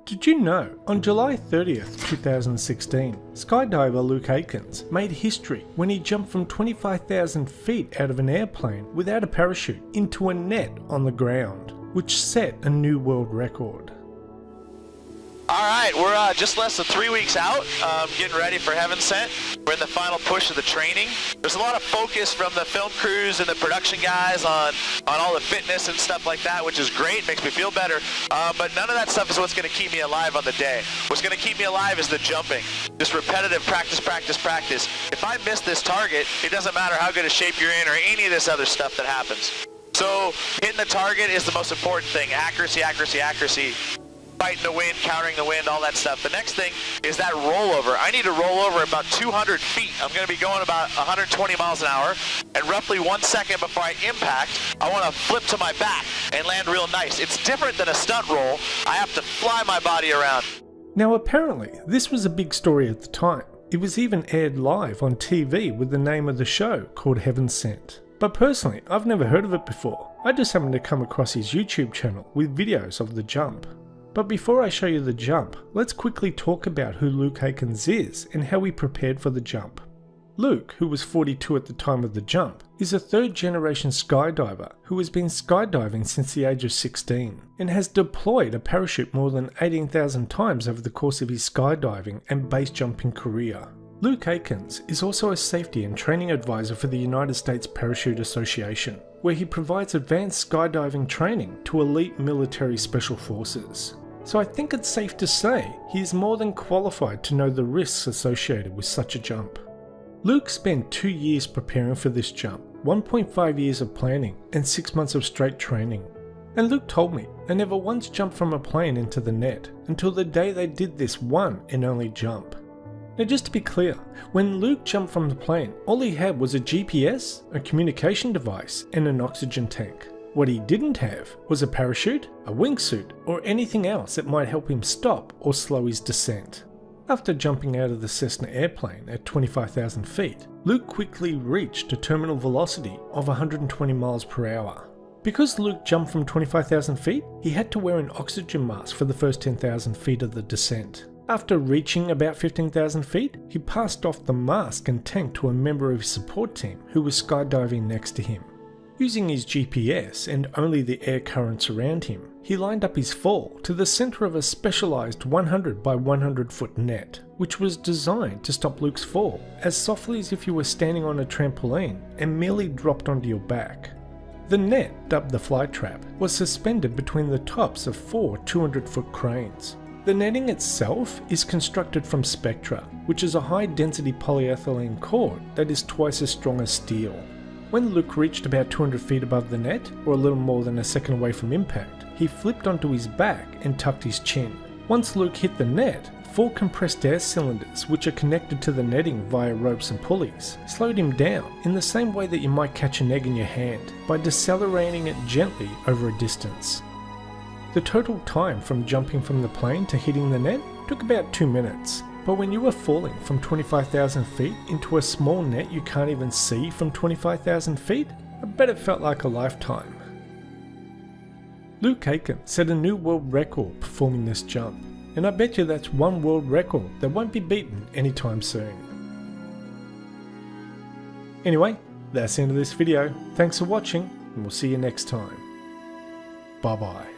Did you know, on July 30th, 2016, Skydiver Luke Aikins made history when he jumped from 25,000 feet out of an airplane without a parachute into a net on the ground, which set a new world record. Alright, we're just less than 3 weeks out, getting ready for Heaven Sent. We're in the final push of the training. There's a lot of focus from the film crews and the production guys on all the fitness and stuff like that, which is great, makes me feel better. But none of that stuff is what's going to keep me alive on the day. What's going to keep me alive is the jumping. Just repetitive practice, practice, practice. If I miss this target, it doesn't matter how good a shape you're in or any of this other stuff that happens. So hitting the target is the most important thing. Accuracy, accuracy, accuracy. Fighting the wind, countering the wind, all that stuff. The next thing is that rollover. I need to roll over about 200 feet. I'm going to be going about 120 miles an hour, and roughly 1 second before I impact, I want to flip to my back and land real nice. It's different than a stunt roll. I have to fly my body around. Now apparently, this was a big story at the time. It was even aired live on TV with the name of the show called Heaven Sent. But personally, I've never heard of it before. I just happened to come across his YouTube channel with videos of the jump. But before I show you the jump, let's quickly talk about who Luke Aikins is and how he prepared for the jump. Luke, who was 42 at the time of the jump, is a third-generation skydiver who has been skydiving since the age of 16 and has deployed a parachute more than 18,000 times over the course of his skydiving and base jumping career. Luke Aikins is also a safety and training advisor for the United States Parachute Association, where he provides advanced skydiving training to elite military special forces. So I think it's safe to say he is more than qualified to know the risks associated with such a jump. Luke spent 2 years preparing for this jump, 1.5 years of planning, and 6 months of straight training. And Luke told me they never once jumped from a plane into the net until the day they did this one and only jump. Now just to be clear, when Luke jumped from the plane, all he had was a GPS, a communication device, and an oxygen tank. What he didn't have was a parachute, a wingsuit, or anything else that might help him stop or slow his descent. After jumping out of the Cessna airplane at 25,000 feet, Luke quickly reached a terminal velocity of 120 miles per hour. Because Luke jumped from 25,000 feet, he had to wear an oxygen mask for the first 10,000 feet of the descent. After reaching about 15,000 feet, he passed off the mask and tank to a member of his support team who was skydiving next to him. Using his GPS and only the air currents around him, he lined up his fall to the center of a specialized 100 by 100 foot net, which was designed to stop Luke's fall as softly as if you were standing on a trampoline and merely dropped onto your back. The net, dubbed the fly trap, was suspended between the tops of 4 200-foot cranes. The netting itself is constructed from Spectra, which is a high-density polyethylene cord that is twice as strong as steel. When Luke reached about 200 feet above the net, or a little more than a second away from impact, he flipped onto his back and tucked his chin. Once Luke hit the net, 4 compressed air cylinders, which are connected to the netting via ropes and pulleys, slowed him down in the same way that you might catch an egg in your hand, by decelerating it gently over a distance. The total time from jumping from the plane to hitting the net took about 2 minutes. But when you were falling from 25,000 feet into a small net you can't even see from 25,000 feet, I bet it felt like a lifetime. Luke Aikins set a new world record performing this jump, and I bet you that's one world record that won't be beaten anytime soon. Anyway, that's the end of this video. Thanks for watching, and we'll see you next time. Bye bye.